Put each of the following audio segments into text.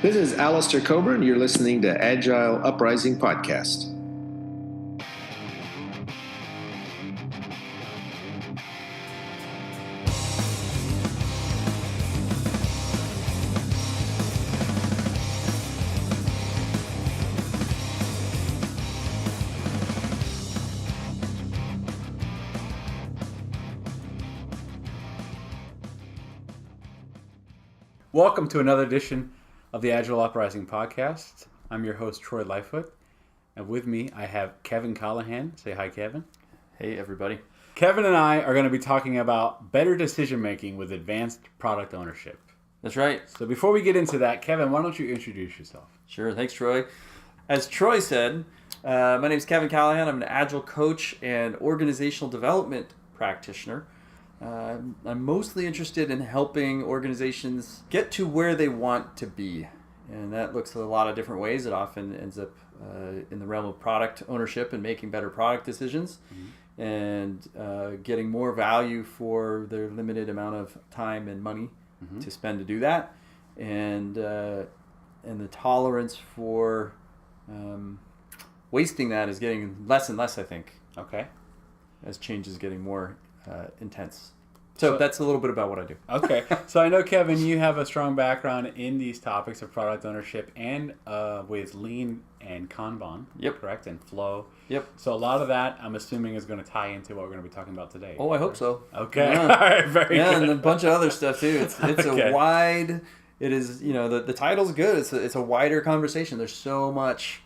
This is Alistair Coburn. You're listening to Agile Uprising Podcast. Welcome to another edition of the Agile Uprising Podcast. I'm your host, Troy Lightfoot, and with me I have Kevin Callahan. Say hi, Kevin. Hey, everybody. Kevin and I are going to be talking about better decision-making with advanced product ownership. That's right. So before we get into that, Kevin, why don't you introduce yourself? Sure. Thanks, Troy. As Troy said, my name is Kevin Callahan. I'm an Agile coach and organizational development practitioner. I'm mostly interested in helping organizations get to where they want to be. And that looks a lot of different ways. It often ends up in the realm of product ownership and making better product decisions and getting more value for their limited amount of time and money to spend to do that. And the tolerance for wasting that is getting less and less, I think. Okay. As change is getting more intense. So that's a little bit about what I do. Okay. So I know, Kevin, you have a strong background in these topics of product ownership and with Lean and Kanban. Yep. Correct? And Flow. Yep. So a lot of that, I'm assuming, is going to tie into what we're going to be talking about today. Oh, I hope so. Okay. Yeah. All right. Very good. And a bunch of other stuff too. It's Okay. a wide. It is, the title's good. It's a wider conversation. There's so much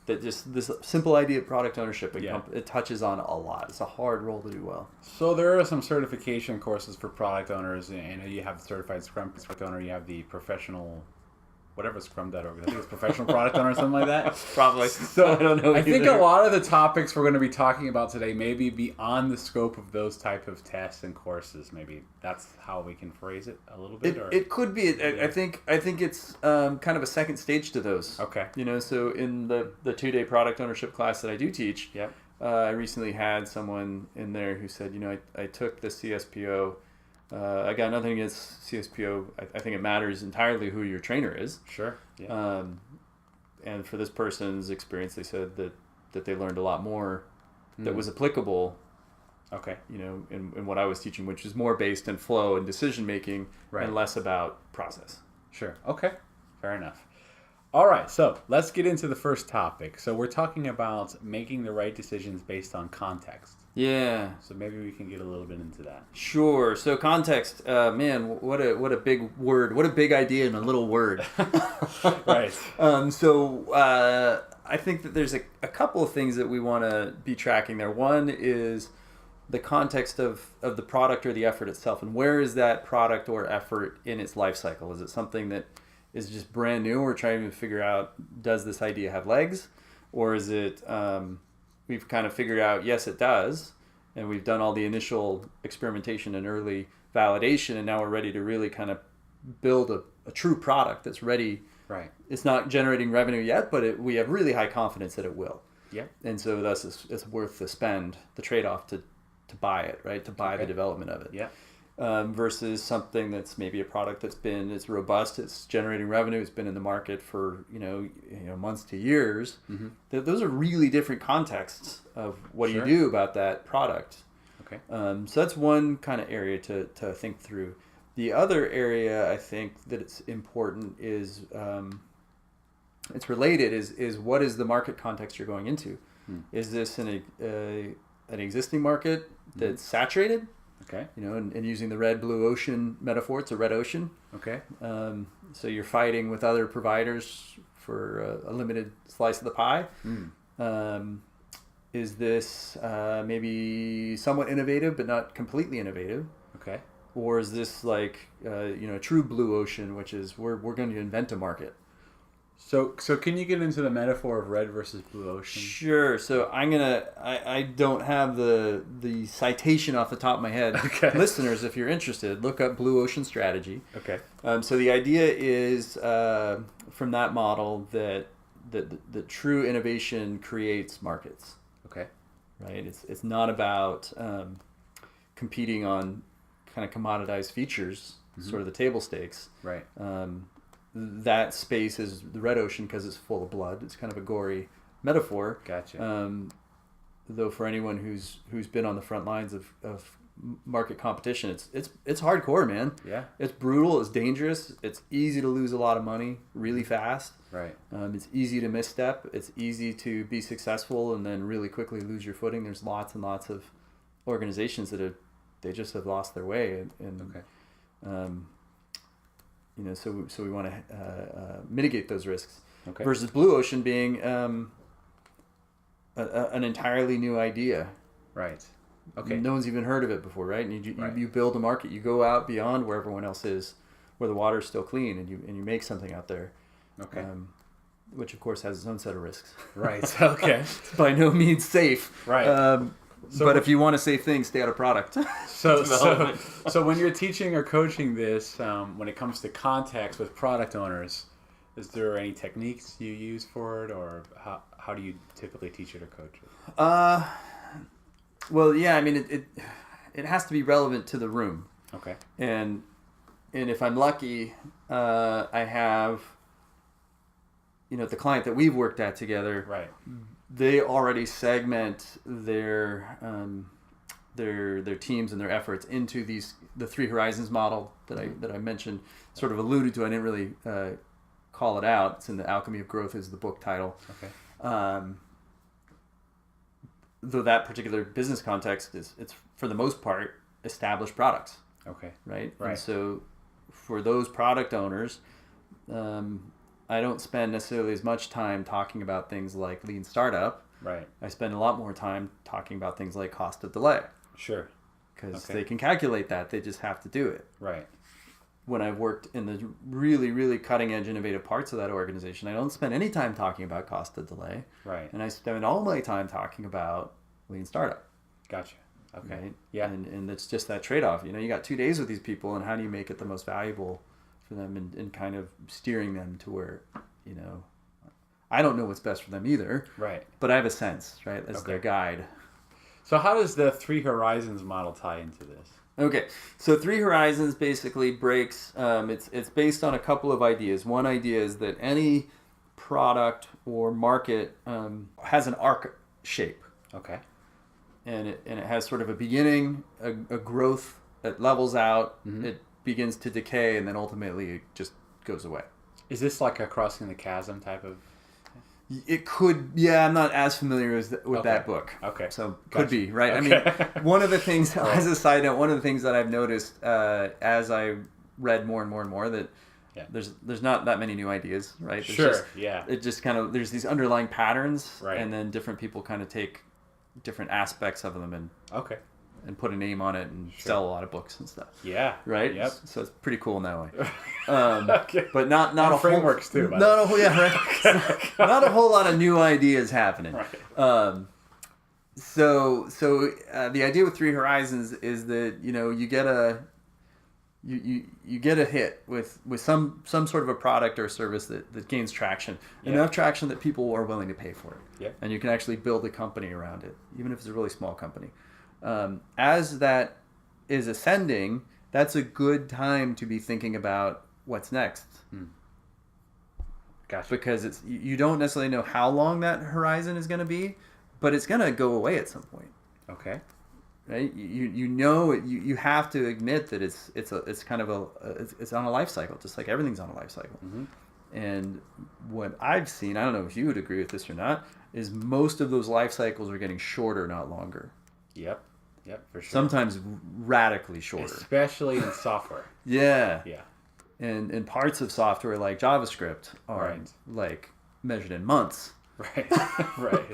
that just this simple idea of product ownership, it touches on a lot. It's a hard role to do well. So there are some certification courses for product owners, and you have the certified Scrum product owner, you have the professional, whatever Scrum.org, I think it's professional product owner or something like that. Probably. So I don't know. I think a lot of the topics we're going to be talking about today may be beyond the scope of those type of tests and courses. Maybe that's how we can phrase it a little bit. It could be. I think it's kind of a second stage to those. Okay. So in the 2-day product ownership class that I do teach, Yep. I recently had someone in there who said, I took the CSPO. I got nothing against CSPO. I think it matters entirely who your trainer is. Sure. Yeah. And for this person's experience, they said that they learned a lot more that was applicable. Okay. In what I was teaching, which is more based in flow and decision making, Right. and less about process. Sure. Okay. Fair enough. All right. So let's get into the first topic. So we're talking about making the right decisions based on context. Yeah. So maybe we can get a little bit into that. Sure. So context, man, what a big word. What a big idea in a little word. Right. I think that there's a couple of things that we want to be tracking there. One is the context of the product or the effort itself, and where is that product or effort in its life cycle? Is it something that is just brand new? We're trying to figure out, does this idea have legs? Or is it, we've kind of figured out, yes, it does. And we've done all the initial experimentation and early validation. And now we're ready to really kind of build a true product that's ready. Right. It's not generating revenue yet, but we have really high confidence that it will. Yep. And so thus it's worth the spend, the trade-off to buy it, right? To buy the development of it. Yeah. Versus something that's maybe a product it's robust, it's generating revenue, it's been in the market for months to years. Mm-hmm. Those are really different contexts of what Sure. do you do about that product. Okay. So that's one kind of area to think through. The other area I think that it's important is it's related is what is the market context you're going into? Is this an existing market that's saturated? Okay. And using the red-blue ocean metaphor, it's a red ocean. Okay. So you're fighting with other providers for a limited slice of the pie. Is this maybe somewhat innovative but not completely innovative? Okay. Or is this like a true blue ocean, which is we're going to invent a market? So can you get into the metaphor of red versus blue ocean? Sure. So I don't have the citation off the top of my head. Okay. Listeners, if you're interested, look up Blue Ocean Strategy. Okay. So the idea is from that model that the true innovation creates markets. Okay. Right. It's not about competing on kind of commoditized features, sort of the table stakes. Right. that space is the red ocean because it's full of blood. It's kind of a gory metaphor. Gotcha. Though for anyone who's been on the front lines of market competition, it's hardcore, man. Yeah. It's brutal. It's dangerous. It's easy to lose a lot of money really fast. Right. It's easy to misstep. It's easy to be successful and then really quickly lose your footing. There's lots and lots of organizations that they just have lost their way, and Okay. so we want to mitigate those risks. Okay. Versus blue ocean being an entirely new idea. Right. Okay. No one's even heard of it before, right? And Right. you build a market. You go out beyond where everyone else is, where the water's still clean, and you make something out there. Okay. Which of course has its own set of risks. Right. Okay. It's by no means safe. Right. But if you want to save things, stay out of product. So when you're teaching or coaching this, when it comes to context with product owners, is there any techniques you use for it, or how do you typically teach it or coach it? Well, yeah, I mean, it has to be relevant to the room. Okay. And if I'm lucky, I have, the client that we've worked at together. Right. They already segment their teams and their efforts into the Three Horizons model that I mentioned, sort of alluded to. I didn't really call it out. It's in The Alchemy of Growth is the book title. Okay. Though that particular business context it's for the most part established products. Okay. Right. Right. And so for those product owners, I don't spend necessarily as much time talking about things like lean startup. Right. I spend a lot more time talking about things like cost of delay. Sure. Because Okay. they can calculate that. They just have to do it. Right. When I've worked in the really, really cutting edge innovative parts of that organization, I don't spend any time talking about cost of delay. Right. And I spend all my time talking about lean startup. Gotcha. Okay. Right? Yeah. And it's just that trade-off. You got 2 days with these people, and how do you make it the most valuable for them, and kind of steering them to where, I don't know what's best for them either. Right. But I have a sense, right, as Okay. their guide. So how does the Three Horizons model tie into this? Okay, so Three Horizons basically breaks. It's based on a couple of ideas. One idea is that any product or market has an arc shape, Okay. and it has sort of a beginning, a growth that levels out. Mm-hmm. It begins to decay, and then ultimately it just goes away. Is this like a crossing the chasm type of? It could, yeah. I'm not as familiar with Okay. that book. Okay. So Gotcha. could be, right? Okay. I mean, one of the things, as a side note, one of the things that I've noticed as I read more and more and more that Yeah. there's not that many new ideas, right? There's Sure. just- Yeah. It just kind of, there's these underlying patterns, Right. and then different people kind of take different aspects of them Okay. and put a name on it and Sure. sell a lot of books and stuff. Yeah. Right? Yep. So it's pretty cool in that way. Okay. But not And a whole, frameworks too, by the Not a whole, yeah, right. Not a whole lot of new ideas happening. Right. So the idea with Three Horizons is that you get a hit with some sort of a product or service that gains traction, Yeah. enough traction that people are willing to pay for it. Yeah. And you can actually build a company around it, even if it's a really small company. As that is ascending, that's a good time to be thinking about what's next. Gotcha. Because you don't necessarily know how long that horizon is going to be, but it's going to go away at some point, Okay. right? You have to admit that it's kind of it's on a life cycle, just like everything's on a life cycle. Mm-hmm. And what I've seen, I don't know if you would agree with this or not, is most of those life cycles are getting shorter, not longer. Yep. Yep. For sure. Sometimes radically shorter. Especially in software. Yeah. Yeah. And parts of software like JavaScript are Right. like measured in months. Right. Right.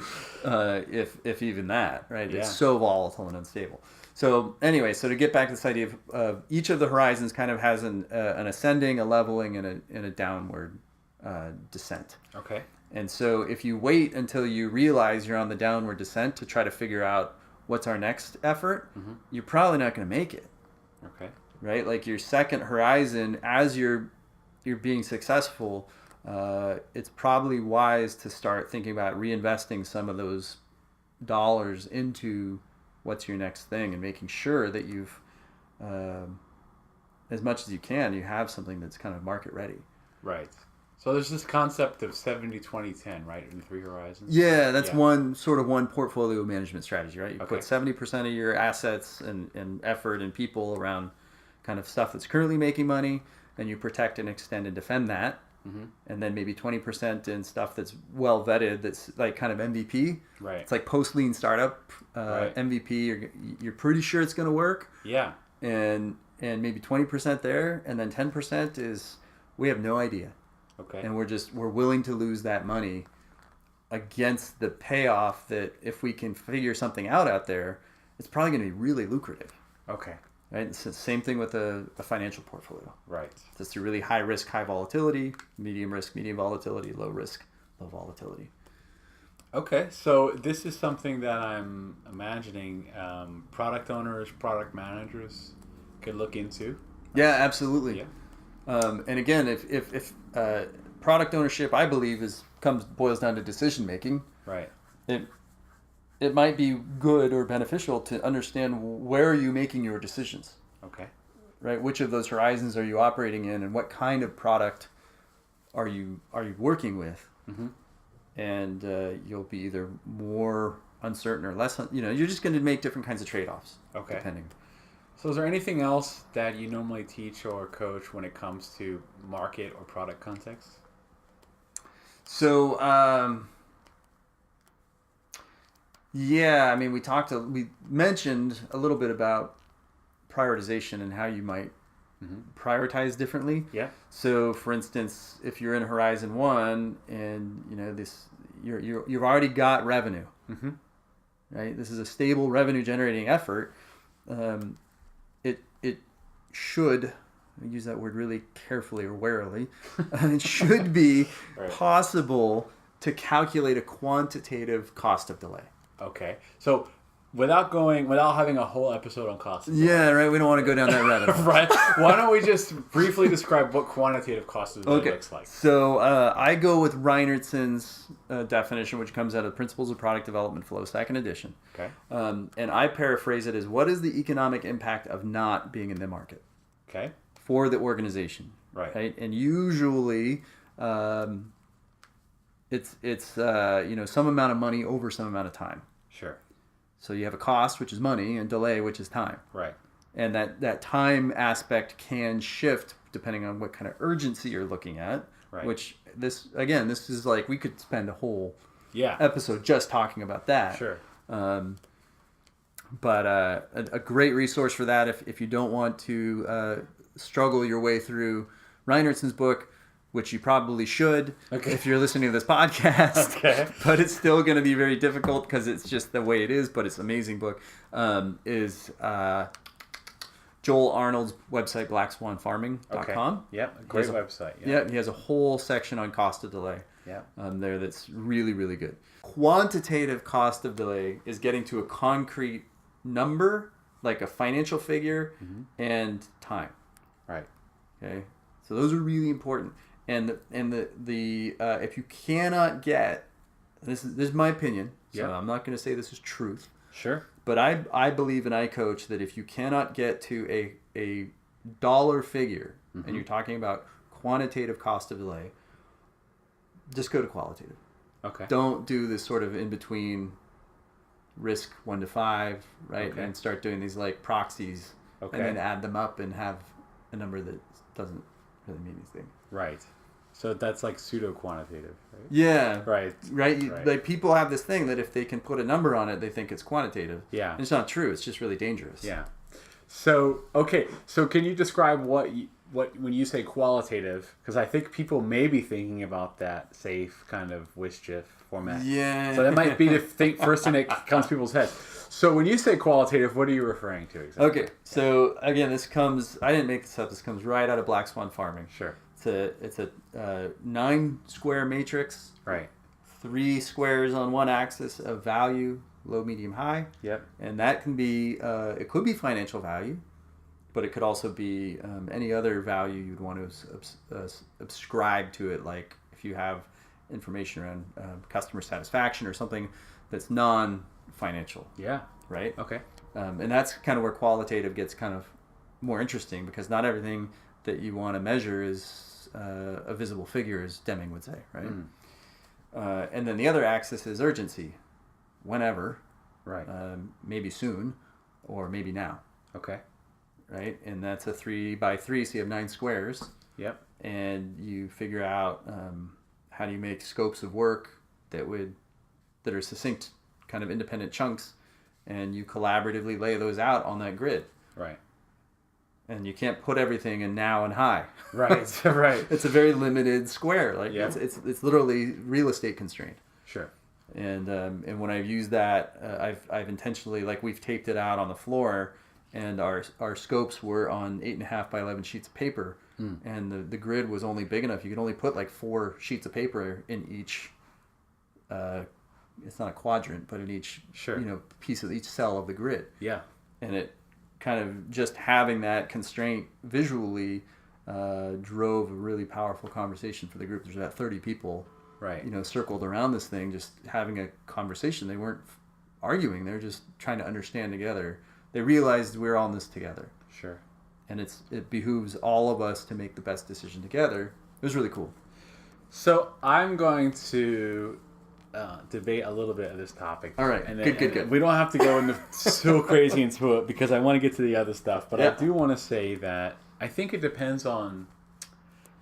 If even that, right? Yeah. It's so volatile and unstable. So anyway, so to get back to this idea of each of the horizons kind of has an ascending, a leveling, and a downward descent. Okay. And so if you wait until you realize you're on the downward descent to try to figure out what's our next effort, Mm-hmm. you're probably not going to make it, Okay. right? Like your second horizon, as you're being successful, it's probably wise to start thinking about reinvesting some of those dollars into what's your next thing and making sure that you've, as much as you can, you have something that's kind of market ready. Right. So there's this concept of 70-20-10, right, in the 3 horizons? Yeah, that's one portfolio management strategy, right? You Okay. put 70% of your assets and effort and people around kind of stuff that's currently making money, and you protect and extend and defend that. Mm-hmm. And then maybe 20% in stuff that's well vetted, that's like kind of MVP. Right. It's like post-lean startup Right. MVP. You're pretty sure it's going to work. Yeah. And maybe 20% there, and then 10% is we have no idea. Okay. And we're willing to lose that money against the payoff that if we can figure something out there, it's probably going to be really lucrative. Okay. Right? It's the same thing with a financial portfolio. Right. It's a really high risk, high volatility, medium risk, medium volatility, low risk, low volatility. Okay, so this is something that I'm imagining product owners, product managers could look into. Yeah, absolutely. Yeah. And again, if product ownership, I believe, boils down to decision making. Right. It might be good or beneficial to understand where are you making your decisions. Okay. Right? Which of those horizons are you operating in, and what kind of product are you working with? Mm-hmm. And you'll be either more uncertain or less. You're just going to make different kinds of trade-offs. Okay. Depending. So is there anything else that you normally teach or coach when it comes to market or product context? So, yeah, I mean, we mentioned a little bit about prioritization and how you might prioritize differently. Yeah. So, for instance, if you're in Horizon 1 and you've already got revenue, right? This is a stable revenue generating effort. It should, I use that word really carefully or warily. It should be possible to calculate a quantitative cost of delay. Okay. So without having a whole episode on cost of delay. Yeah, right. We don't want to go down that rabbit hole. Right. Why don't we just briefly describe what quantitative cost of delay looks like? So I go with Reinertson's definition, which comes out of Principles of Product Development Flow, second edition. Okay. And I paraphrase it as, what is the economic impact of not being in the market? Okay. For the organization. Right. And usually it's some amount of money over some amount of time. Sure. So you have a cost, which is money, and delay, which is time. Right. And that time aspect can shift depending on what kind of urgency you're looking at. Right. Which this is like, we could spend a whole Yeah. episode just talking about that. Sure. But a great resource for that, if you don't want to struggle your way through Reinertson's book, which you probably should if you're listening to this podcast. Okay. But it's still going to be very difficult because it's just the way it is, but it's an amazing book, is Joel Arnold's website, blackswanfarming.com. Okay. Yep. A great website. Yeah, he has a whole section on cost of delay. Yeah. There that's really, really good. Quantitative cost of delay is getting to a concrete number, like a financial figure, and time. Right. Okay. So those are really important. And the if you cannot get, this is my opinion, so I'm not going to say this is truth. Sure. But I believe and I coach that if you cannot get to a dollar figure, and you're talking about quantitative cost of delay, just go to qualitative. Okay. Don't do this sort of in between risk 1 to 5, right? Okay. And start doing these like proxies, Okay. and then add them up and have a number that doesn't really mean anything. Right. So that's like pseudo-quantitative, right? Yeah. Right. Right. Like, people have this thing that if they can put a number on it, they think it's quantitative. Yeah. And it's not true. It's just really dangerous. Yeah. So, okay. So can you describe what when you say qualitative, because I think people may be thinking about that safe kind of WSGIF format. Yeah. So that might be the first thing that comes to people's heads. So when you say qualitative, what are you referring to exactly? Okay. So again, I didn't make this up. This comes right out of Black Swan Farming. Sure. It's a 9 square matrix. Right. 3 squares on one axis of value, low, medium, high. Yep. And that can be, it could be financial value, but it could also be any other value you'd want to ascribe to it. Like if you have information around customer satisfaction or something that's non-financial. Yeah. Right? Okay. And that's kind of where qualitative gets kind of more interesting, because not everything that you want to measure is a visible figure, as Deming would say, right? And then the other axis is urgency, whenever, Right. maybe soon, or maybe now, Okay. right? And that's a 3x3, so you have 9 squares. Yep. And you figure out how do you make scopes of work that are succinct, kind of independent chunks, and you collaboratively lay those out on that grid. Right. And you can't put everything in now and high. Right. Right. It's a very limited square. Like Yeah. it's literally real estate constrained. Sure. And when I've used that, I've intentionally, like, we've taped it out on the floor, and our scopes were on 8.5 by 11 sheets of paper, and the grid was only big enough. You could only put like 4 sheets of paper in each. It's not a quadrant, but in each piece of each cell of the grid. Yeah. And it kind of just having that constraint visually drove a really powerful conversation for the group. There's about 30 people. Right. Circled around this thing, just having a conversation. They weren't arguing. They were just trying to understand together. They realized we're on this together. Sure. And it behooves all of us to make the best decision together. It was really cool. So I'm going to debate a little bit of this topic. All right. And then, Good. We don't have to go into so crazy into it because I want to get to the other stuff. But Yeah. I do want to say that I think it depends on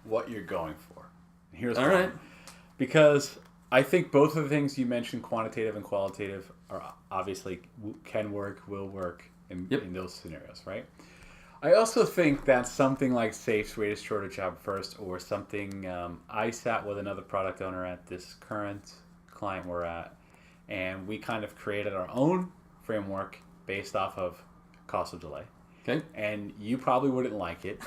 what you're going for. Here's All why. right. Because I think both of the things you mentioned, quantitative and qualitative, are obviously can work, will work in those scenarios, right? I also think that something like SAFE's Greatest Shorter Job First, or something, I sat with another product owner at this current client we're at, and we kind of created our own framework based off of cost of delay. Okay. And you probably wouldn't like it.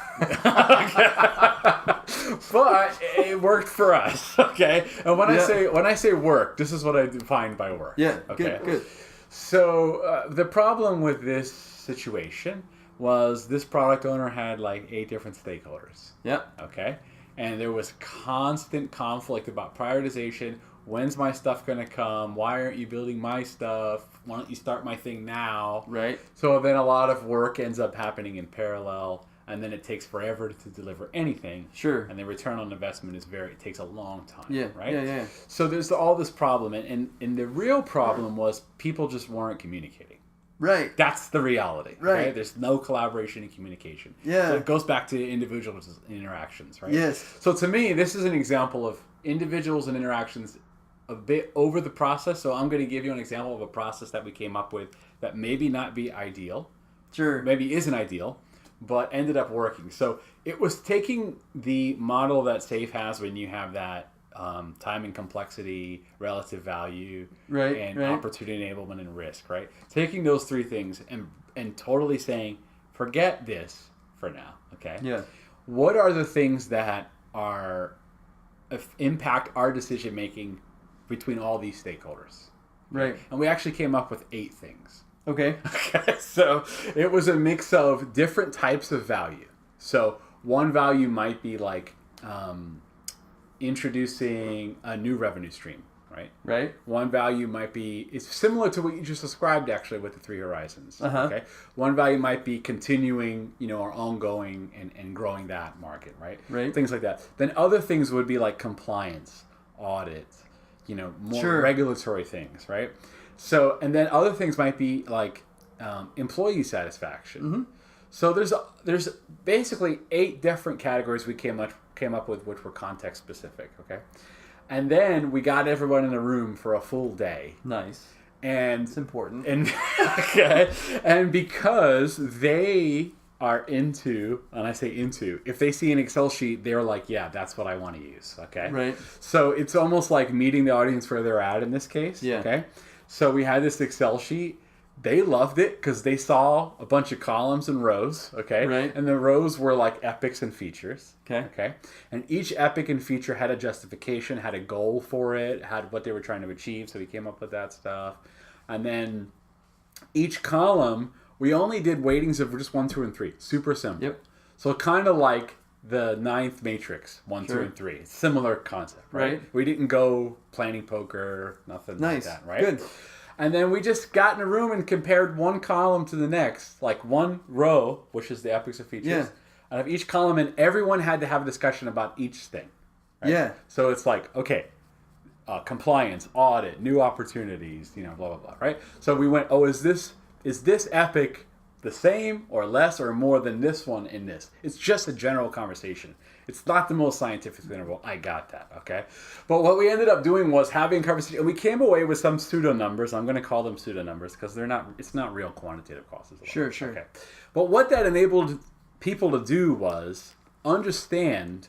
But it worked for us, okay? And when I say work, this is what I define by work. Yeah, okay? good. So the problem with this situation was this product owner had like 8 different stakeholders. Yeah. Okay? And there was constant conflict about prioritization. When's my stuff going to come? Why aren't you building my stuff? Why don't you start my thing now? Right. So then a lot of work ends up happening in parallel, and then it takes forever to deliver anything. Sure. And the return on investment it takes a long time. Yeah. Right? Yeah. So there's all this problem, and the real problem was people just weren't communicating. Right. That's the reality. Right. Okay? There's no collaboration and communication. Yeah. So it goes back to individual interactions, right? Yes. So to me, this is an example of individuals and interactions a bit over the process. So I'm going to give you an example of a process that we came up with that maybe not be ideal. Sure. Maybe isn't ideal, but ended up working. So it was taking the model that SAFE has when you have that time and complexity, relative value, and opportunity enablement and risk, right? Taking those 3 things and totally saying, forget this for now, okay? Yeah. What are the things that impact our decision making between all these stakeholders? Right. And we actually came up with 8 things. Okay. Okay, so it was a mix of different types of value. So one value might be like introducing a new revenue stream, right? Right. One value might be, it's similar to what you just described actually with the 3 horizons. Uh-huh. Okay. One value might be continuing, our ongoing and growing that market, right? Right. Things like that. Then other things would be like compliance, audit, more regulatory things, right? So, and then other things might be like employee satisfaction. Mm-hmm. So there's basically 8 different categories we came up with, which were context specific. Okay, and then we got everyone in a room for a full day. Nice. And it's important. And okay, and because they are into, and I say into, if they see an Excel sheet, they're like, yeah, that's what I want to use. Okay, right. So it's almost like meeting the audience where they're at in this case. Yeah. Okay, so we had this Excel sheet. They loved it because they saw a bunch of columns and rows, okay? Right. And the rows were like epics and features. Okay. Okay. And each epic and feature had a justification, had a goal for it, had what they were trying to achieve. So we came up with that stuff. And then each column, we only did weightings of just 1, 2, and 3. Super simple. Yep. So kind of like the 9th matrix, 1, Sure. 2, and 3. Similar concept, right? We didn't go planning poker, nothing like that, right? Good. And then we just got in a room and compared one column to the next, like one row, which is the epics of features, Yeah. out of each column, and everyone had to have a discussion about each thing. Right? Yeah. So it's like, okay, compliance, audit, new opportunities, blah, blah, blah, right? So we went, is this epic the same or less or more than this one in this? It's just a general conversation. It's not the most scientific interval. I got that, okay? But what we ended up doing was having a conversation, and we came away with some pseudo numbers. I'm going to call them pseudo numbers because it's not real quantitative costs. Sure. Okay. But what that enabled people to do was understand,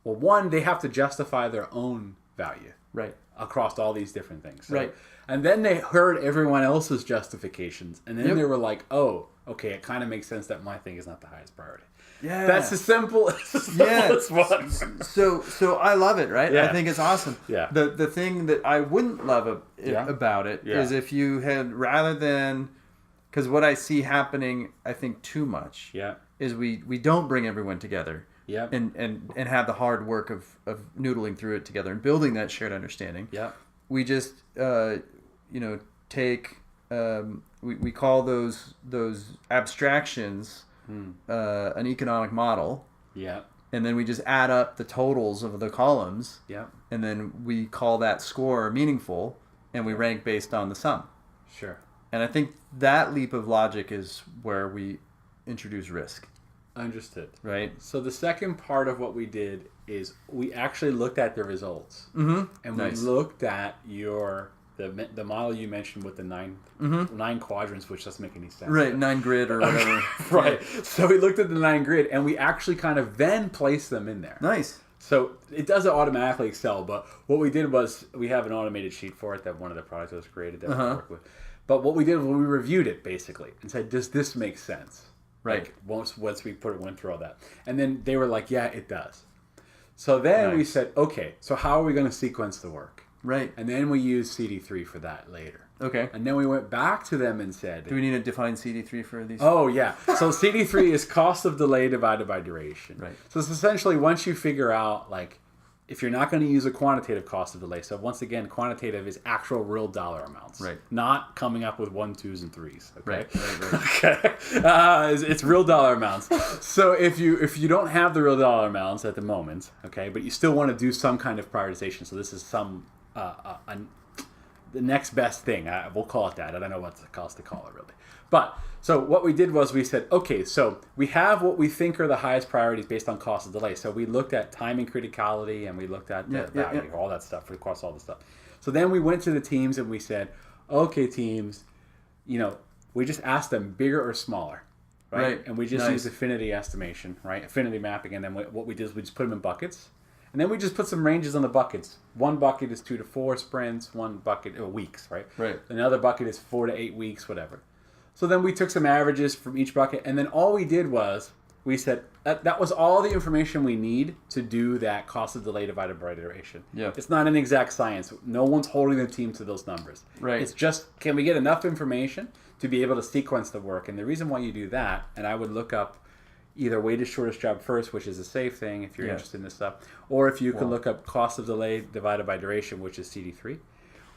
well, one, they have to justify their own value. Right. Across all these different things. So, right. And then they heard everyone else's justifications. And then they were like, oh, okay, it kind of makes sense that my thing is not the highest priority. Yeah. That's the simplest one. So I love it, right? Yeah. I think it's awesome. Yeah. The thing that I wouldn't love about it is if you had, rather than, because what I see happening, I think too much, is we don't bring everyone together. Yeah. And have the hard work of noodling through it together and building that shared understanding. Yeah. We just take we call those abstractions an economic model. Yeah. And then we just add up the totals of the columns. Yeah. And then we call that score meaningful, and we rank based on the sum. Sure. And I think that leap of logic is where we introduce risk. Understood. Right. So the second part of what we did is we actually looked at the results, and we looked at the model you mentioned with the nine quadrants, which doesn't make any sense. Right, 9 grid or whatever. Right. So we looked at the 9 grid, and we actually kind of then placed them in there. Nice. So it doesn't automatically Excel, but what we did was we have an automated sheet for it that one of the products was created that we work with. But what we did was we reviewed it basically and said, does this make sense? Right. Like once we went through all that. And then they were like, yeah, it does. So then we said, okay, so how are we going to sequence the work? Right. And then we used CD3 for that later. Okay. And then we went back to them and said... Do we need to define CD3 for these? Oh, yeah. So CD3 is cost of delay divided by duration. Right. So it's essentially once you figure out, like, if you're not going to use a quantitative cost of delay. So once again, quantitative is actual real dollar amounts. Right. Not coming up with 1, 2s, and 3s. Okay? Right. Okay. It's real dollar amounts. So if you don't have the real dollar amounts at the moment, okay, but you still want to do some kind of prioritization. So this is some... the next best thing, we'll call it that. I don't know what else to call it really. But so what we did was we said, okay, so we have what we think are the highest priorities based on cost of delay. So we looked at timing criticality and we looked at the value, all that stuff, across all the stuff. So then we went to the teams and we said, okay, teams, we just asked them bigger or smaller, right? And we just used affinity estimation, right? Affinity mapping. And then what we did is we just put them in buckets. And then we just put some ranges on the buckets. One bucket is 2 to 4 sprints. One bucket, weeks, right? Right. Another bucket is 4 to 8 weeks, whatever. So then we took some averages from each bucket, and then all we did was we said that was all the information we need to do that cost of delay divided by duration. Yeah. It's not an exact science. No one's holding the team to those numbers. Right. It's just, can we get enough information to be able to sequence the work? And the reason why you do that, and I would look up either weighted shortest job first, which is a safe thing if you're interested in this stuff, or if you can look up cost of delay divided by duration, which is CD3,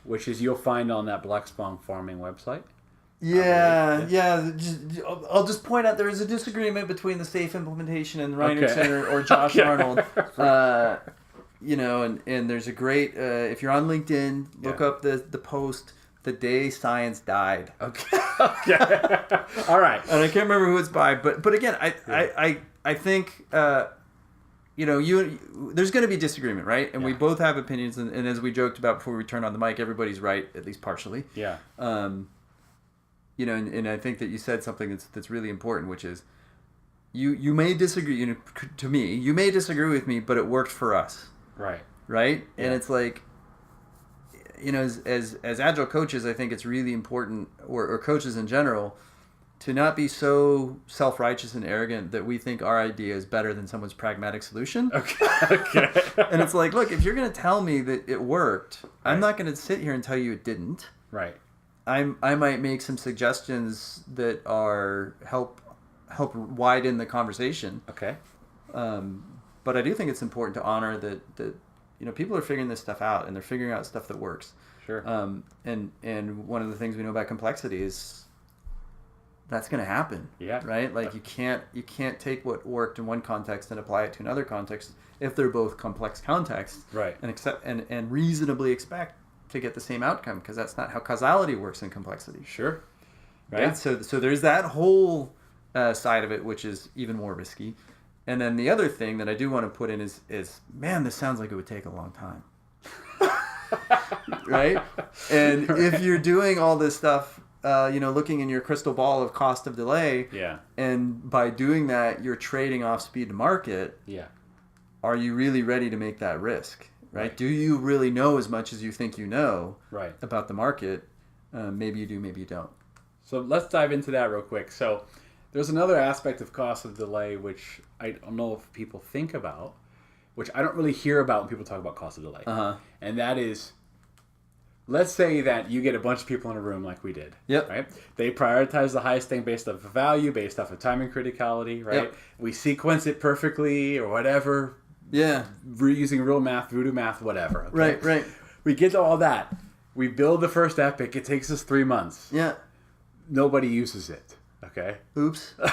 which is you'll find on that Blackspong farming website. I'll just point out there is a disagreement between the safe implementation and Reiner Center or Josh Arnold. And there's a great if you're on LinkedIn, look up the post The Day Science Died. Okay. All right. And I can't remember who it's by, but again, I think there's going to be disagreement, right? And we both have opinions, and as we joked about before we turned on the mic, everybody's right, at least partially. Yeah. And I think that you said something that's really important, which is you may disagree. To me, you may disagree with me, but it worked for us. Right. Right. Yeah. And it's like, as agile coaches, I think it's really important, or coaches in general, to not be so self-righteous and arrogant that we think our idea is better than someone's pragmatic solution. Okay. And it's like, look, if you're going to tell me that it worked, I'm not going to sit here and tell you it didn't. Right. I might make some suggestions that are help widen the conversation. Okay. But I do think it's important to honor that people are figuring this stuff out, and they're figuring out stuff that works. Sure. And one of the things we know about complexity is that's going to happen. Yeah. Right? Like you can't take what worked in one context and apply it to another context if they're both complex contexts. Right. And reasonably expect to get the same outcome, because that's not how causality works in complexity. Sure. Right? Yeah. So there's that whole side of it, which is even more risky. And then the other thing that I do want to put in is man, this sounds like it would take a long time. Right? And if you're doing all this stuff, looking in your crystal ball of cost of delay, Yeah. and by doing that, you're trading off speed to market. Yeah. Are you really ready to make that risk? Right? Do you really know as much as you think you know Right. about the market? Maybe you do, maybe you don't. So let's dive into that real quick. So there's another aspect of cost of delay which I don't know if people think about, which I don't really hear about when people talk about cost of delay. And that is, let's say that you get a bunch of people in a room like we did. Yep. Right? They prioritize the highest thing based off of value, based off of time and criticality, right? Yep. We sequence it perfectly or whatever. Yeah. We're using real math, voodoo math, whatever. Okay? Right. We get to all that. We build the first epic. It takes us 3 months. Yeah. Nobody uses it. Okay. Oops. All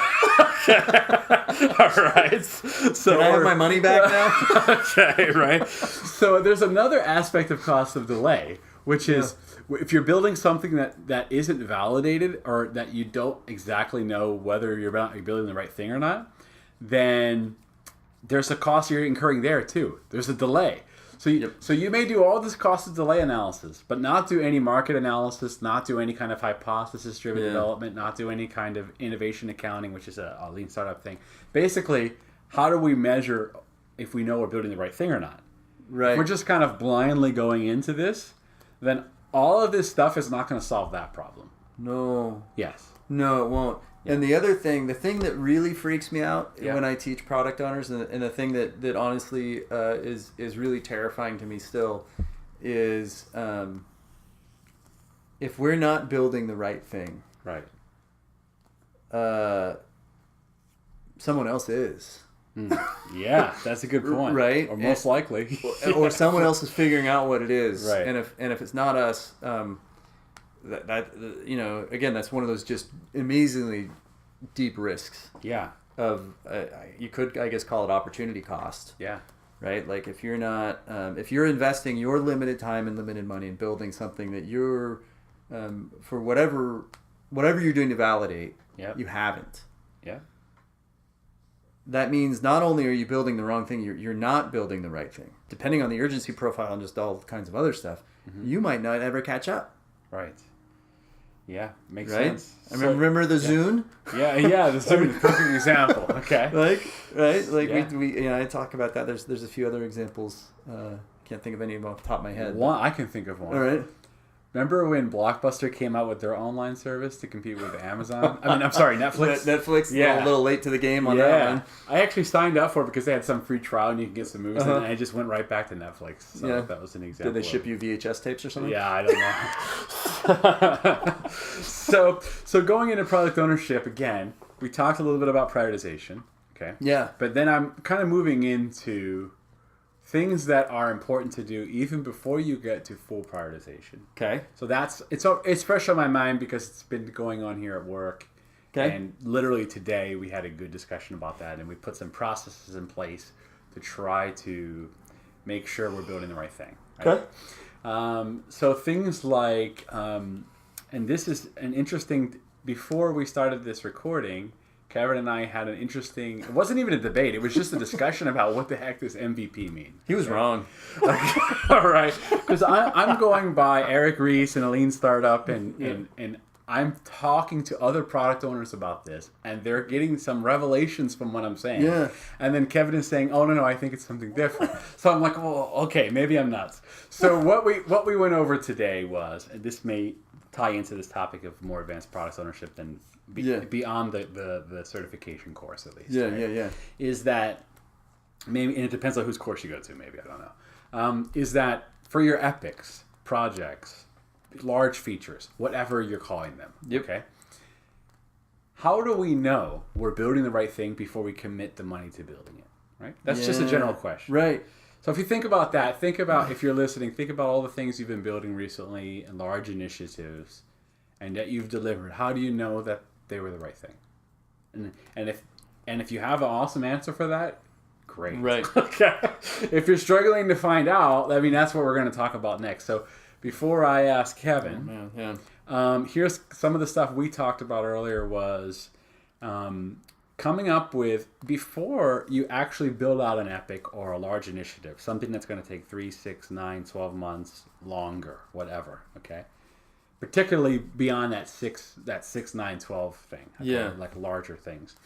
right. So Can I have my money back now? Okay, right. So there's another aspect of cost of delay, which is if you're building something that isn't validated, or that you don't exactly know whether you're building the right thing or not, then there's a cost you're incurring there too. There's a delay. So you may do all this cost of delay analysis, but not do any market analysis, not do any kind of hypothesis-driven development, not do any kind of innovation accounting, which is a lean startup thing. Basically, how do we measure if we know we're building the right thing or not? Right. If we're just kind of blindly going into this, then all of this stuff is not going to solve that problem. No. Yes. No, it won't. And the other thing, the thing that really freaks me out Yeah. when I teach product owners, and the thing that honestly is really terrifying to me still, is if we're not building the right thing, Right. someone else is. Yeah, that's a good point. Right. Or most likely. Or someone else is figuring out what it is. Right. And if it's not us, that again, that's one of those just amazingly deep risks Yeah. of you could, I guess, call it opportunity cost. Yeah. Right. Like if you're not if you're investing your limited time and limited money in building something that you're for whatever you're doing to validate, you haven't. Yeah. That means not only are you building the wrong thing, you're not building the right thing. Depending on the urgency profile and just all kinds of other stuff, you might not ever catch up. Right. Yeah, makes Right? sense. I remember the Zune? Yeah, the Zune is a perfect example. Okay. We I talk about that. There's a few other examples. Can't think of any of them off the top of my head. One, I can think of one. All right. Remember when Blockbuster came out with their online service to compete with Amazon? I'm sorry, Netflix. Netflix, Yeah. a little late to the game on that one. I actually signed up for it because they had some free trial and you can get some movies, and I just went right back to Netflix. So that was an example. Did they ship you VHS tapes or something? Yeah, I don't know. So going into product ownership again, we talked a little bit about prioritization. Okay. Yeah. But then I'm kind of moving into things that are important to do even before you get to full prioritization. Okay. So it's fresh on my mind because it's been going on here at work. Okay. And literally today we had a good discussion about that, and we put some processes in place to try to make sure we're building the right thing. Right? Okay. So things like, and this is an interesting, before we started this recording, Kevin and I had an interesting, it wasn't even a debate, it was just a discussion about what the heck does MVP mean. He was wrong. All right. Because I'm going by Eric Ries and a lean startup, and I'm talking to other product owners about this, and they're getting some revelations from what I'm saying. Yeah. And then Kevin is saying, "Oh no, I think it's something different." So I'm like, "Well, okay, maybe I'm nuts." So what we went over today was, and this may tie into this topic of more advanced product ownership than beyond the certification course, at least. Yeah. Is that maybe, and it depends on whose course you go to. Maybe I don't know. Is that for your epics projects, large features, whatever you're calling them. Yep. Okay. How do we know we're building the right thing before we commit the money to building it? Right. That's just a general question. Right. So if you think about that, think about, if you're listening, think about all the things you've been building recently and large initiatives, and that you've delivered. How do you know that they were the right thing. And if you have an awesome answer for that, great. Right. Okay. If you're struggling to find out, I mean, that's what we're going to talk about next. So before I ask Kevin, here's some of the stuff we talked about earlier was coming up with, before you actually build out an epic or a large initiative, something that's going to take 3, 6, 9, 12 months, longer, whatever, okay? Particularly beyond that 6, 9, 12 thing. Okay? Yeah. Like larger things.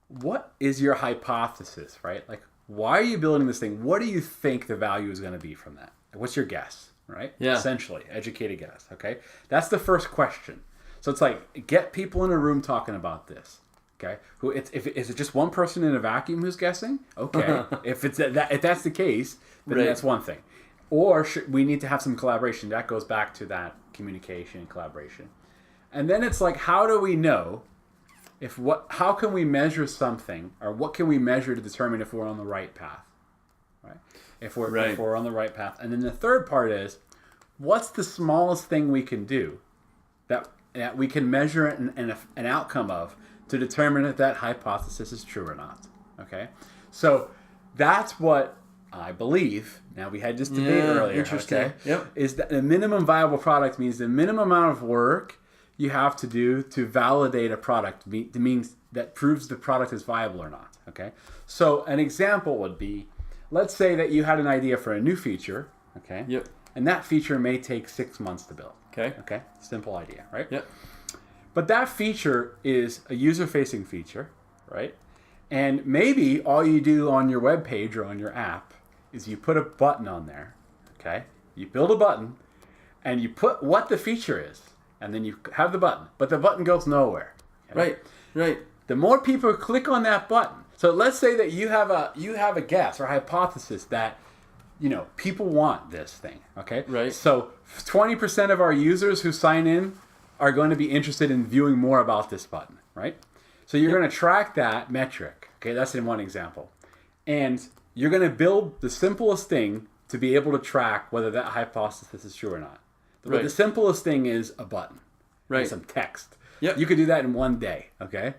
What is your hypothesis, right? Like, why are you building this thing? What do you think the value is going to be from that? What's your guess, right? Yeah. Essentially, educated guess, okay? That's the first question. So it's like, get people in a room talking about this, okay? Is it just one person in a vacuum who's guessing? Okay. If that's the case, then Right. that's one thing. Or we need to have some collaboration. That goes back to that communication and collaboration. And then it's like, how do we know how can we measure something, or what can we measure to determine if we're on the right path, right? If we're on the right path. And then the third part is, what's the smallest thing we can do that we can measure an outcome of to determine if that hypothesis is true or not, okay? So that's what I believe. Now, we had this debate earlier. Interesting. Okay? Yep. Is that the minimum viable product means the minimum amount of work you have to do to validate a product, means that proves the product is viable or not. Okay. So an example would be, let's say that you had an idea for a new feature. Okay. Yep. And that feature may take 6 months to build. Okay. Okay. Simple idea, right? Yep. But that feature is a user-facing feature, right? And maybe all you do on your web page or on your app is you put a button on there, okay? You build a button, and you put what the feature is, and then you have the button, but the button goes nowhere. Okay? Right. The more people click on that button, so let's say that you have a guess or hypothesis that, people want this thing, okay? Right. So 20% of our users who sign in are going to be interested in viewing more about this button, right? So you're going to track that metric, okay? That's in one example. And you're going to build the simplest thing to be able to track whether that hypothesis is true or not. But the simplest thing is a button, and some text. Yep. You could do that in one day, okay?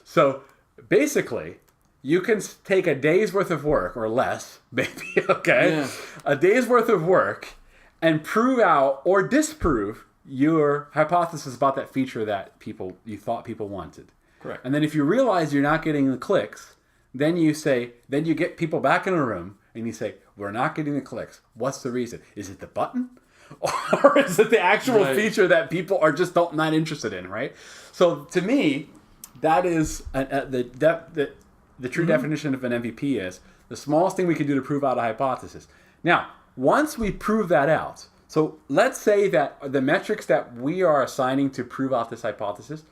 So basically, you can take a day's worth of work or less, maybe, okay? Yeah. A day's worth of work and prove out or disprove your hypothesis about that feature that you thought people wanted. Correct. And then if you realize you're not getting the clicks, then you get people back in a room and you say, we're not getting the clicks. What's the reason? Is it the button? Or is it the actual feature that people are just not interested in, right? So to me, that is the true definition of an MVP is the smallest thing we can do to prove out a hypothesis. Now, once we prove that out, so let's say that the metrics that we are assigning to prove out this hypothesis,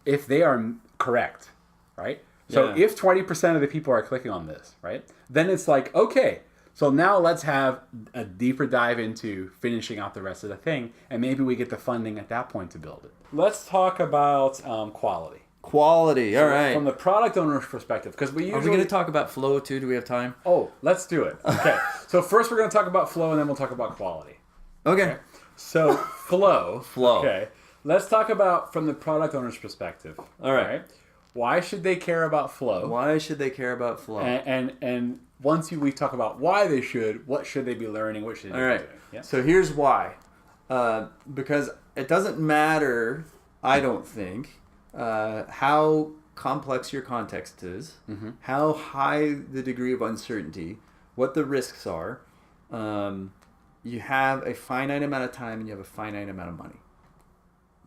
if they are correct, right? So if 20% of the people are clicking on this, right? Then it's like, okay, so now let's have a deeper dive into finishing out the rest of the thing, and maybe we get the funding at that point to build it. Let's talk about quality. Quality, all right. From the product owner's perspective, because we usually... Are we going to talk about flow too? Do we have time? Oh, let's do it. Okay. So first we're going to talk about flow, and then we'll talk about quality. Okay. So flow. Flow. Okay. Let's talk about from the product owner's perspective. All right. Why should they care about flow? Why should they care about flow? And once we talk about why they should, what should they be learning? What should they be doing? Yeah? So here's why. Because it doesn't matter, I don't think, how complex your context is, how high the degree of uncertainty, what the risks are. You have a finite amount of time and you have a finite amount of money.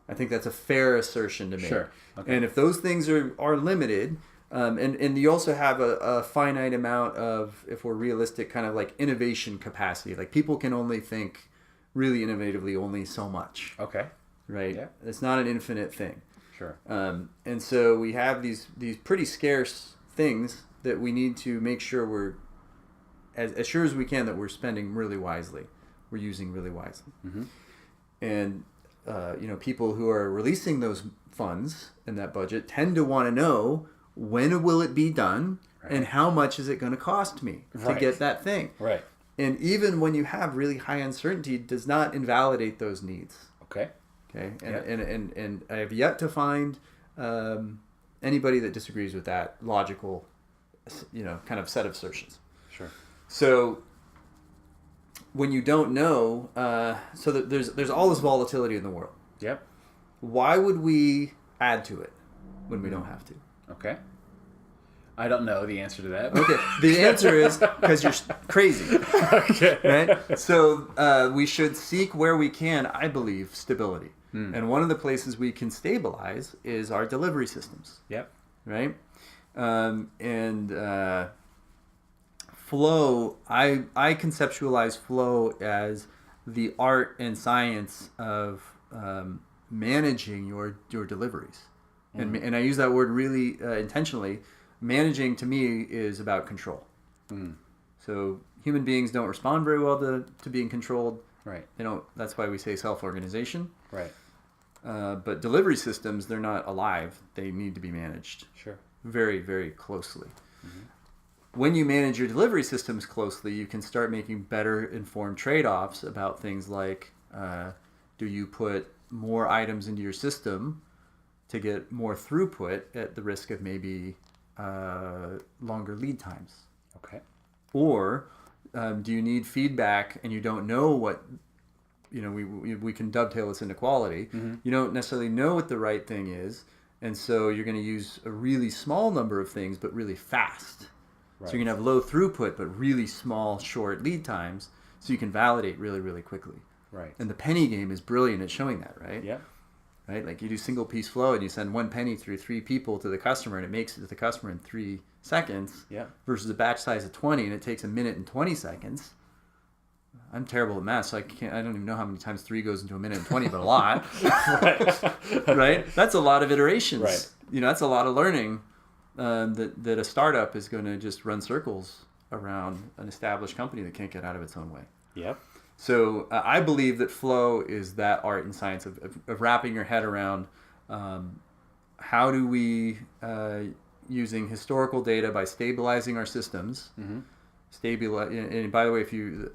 I think that's a fair assertion to make. Sure. Okay. And if those things are limited, and you also have a finite amount of, if we're realistic, kind of like innovation capacity. Like people can only think really innovatively only so much. Okay. Right? Yeah. It's not an infinite thing. Sure. And so we have these pretty scarce things that we need to make sure we're, as sure as we can, that we're spending really wisely. We're using really wisely. Mm-hmm. And people who are releasing those funds in that budget tend to want to know, when will it be done, and how much is it going to cost me to get that thing? Right. And even when you have really high uncertainty, it does not invalidate those needs. Okay. Okay, and I have yet to find anybody that disagrees with that logical, kind of set of assertions. Sure. So when you don't know, there's all this volatility in the world. Yep. Why would we add to it when we don't have to? Okay. I don't know the answer to that. Okay. The answer is because you're crazy. Okay. Right? So we should seek where we can, I believe, stability. And one of the places we can stabilize is our delivery systems. Yep. Right? Flow, I conceptualize flow as the art and science of managing your deliveries. And I use that word really intentionally. Managing to me is about control. So human beings don't respond very well to being controlled. Right. They don't. That's why we say self-organization. Right. But delivery systems, they're not alive. They need to be managed. Sure. Very, very closely. When you manage your delivery systems closely, you can start making better informed trade-offs about things like, do you put more items into your system to get more throughput at the risk of maybe longer lead times? Okay. Or do you need feedback and you don't know what, we can dovetail this into quality. You don't necessarily know what the right thing is, and so you're going to use a really small number of things but really fast. Right. So you're going to have low throughput but really small, short lead times, so you can validate really, really quickly. Right. And the penny game is brilliant at showing that, right? Yeah. Right? Like you do single piece flow and you send one penny through 3 people to the customer and it makes it to the customer in 3 seconds. Yeah. Versus a batch size of 20 and it takes 1 minute and 20 seconds. I'm terrible at math, so I don't even know how many times 3 goes into 1 minute and 20, but a lot. Right. Right? That's a lot of iterations. Right. That's a lot of learning that a startup is going to just run circles around an established company that can't get out of its own way. Yep. So I believe that flow is that art and science of wrapping your head around how do we, using historical data by stabilizing our systems, and by the way,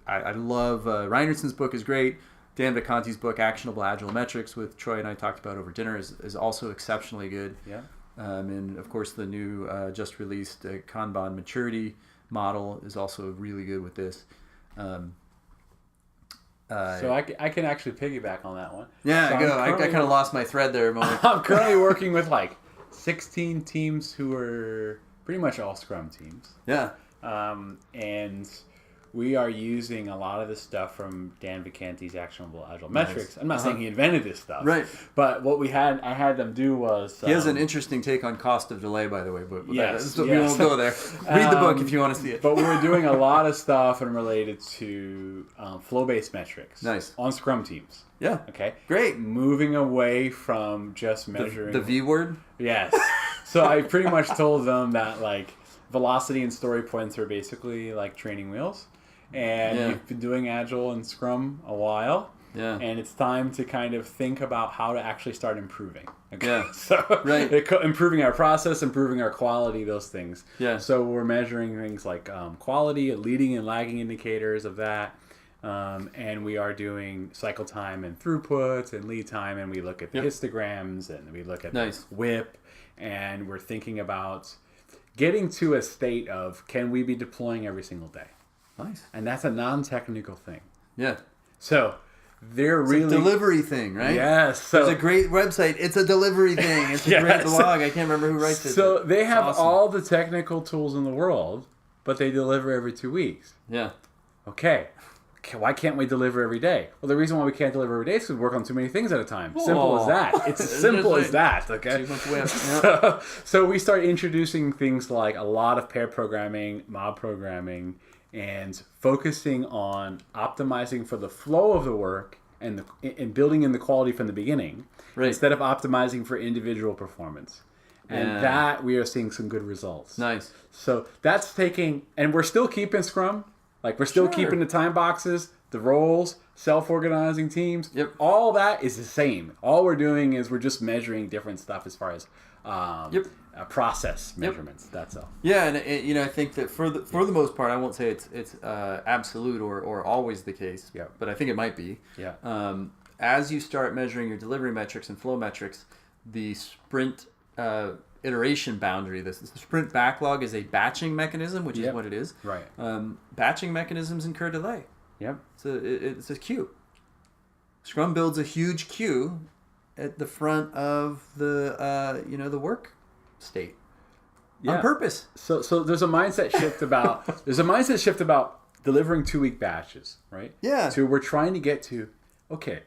I love, Reinerson's book is great. Dan Viconti's book, Actionable Agile Metrics, with Troy and I talked about over dinner, is also exceptionally good. Yeah. And of course, the new just released Kanban maturity model is also really good with this. So I can actually piggyback on that one. Yeah, so go. I kind of lost my thread there a moment. I'm currently working with 16 teams who are pretty much all Scrum teams. Yeah. And we are using a lot of the stuff from Dan Vicanti's Actionable Agile Metrics. I'm not saying he invented this stuff. Right. But what I had them do was... he has an interesting take on cost of delay, by the way. But yes, we won't go there. Read the book if you want to see it. But we're doing a lot of stuff and related to flow-based metrics. Nice. On Scrum teams. Yeah. Okay. Great. Moving away from just measuring... The V word? Yes. So I pretty much told them that velocity and story points are basically like training wheels. And you've been doing Agile and Scrum a while. Yeah. And it's time to kind of think about how to actually start improving. Okay? Yeah. So right. Improving our process, improving our quality, those things. Yeah. So we're measuring things like quality, leading and lagging indicators of that. And we are doing cycle time and throughput and lead time. And we look at the histograms and we look at WIP. And we're thinking about getting to a state of, can we be deploying every single day? Nice. And that's a non-technical thing. Yeah. So they're really... It's a delivery thing, right? Yes. So, there's a great website. It's a delivery thing. It's a great blog. I can't remember who writes it. So they have all the technical tools in the world, but they deliver every 2 weeks. Yeah. Okay. Why can't we deliver every day? Well, the reason why we can't deliver every day is because we work on too many things at a time. Simple as that. It's as simple as that. Okay. So we start introducing things like a lot of pair programming, mob programming, and focusing on optimizing for the flow of the work and building in the quality from the beginning, instead of optimizing for individual performance. And that we are seeing some good results. Nice. So that's taking, and we're still keeping Scrum. We're still keeping the time boxes, the roles, self-organizing teams. Yep. All that is the same. All we're doing is we're just measuring different stuff as far as process measurements. That's all. Yeah, and I think that for the most part, I won't say it's absolute or always the case. Yeah. But I think it might be. Yeah. as you start measuring your delivery metrics and flow metrics, the sprint iteration boundary, the sprint backlog is a batching mechanism, which is what it is. Right. Batching mechanisms incur delay. Yep. So it's a queue. Scrum builds a huge queue at the front of the the work state on purpose. So there's a mindset shift about delivering 2-week batches, right? Yeah. So we're trying to get to, okay,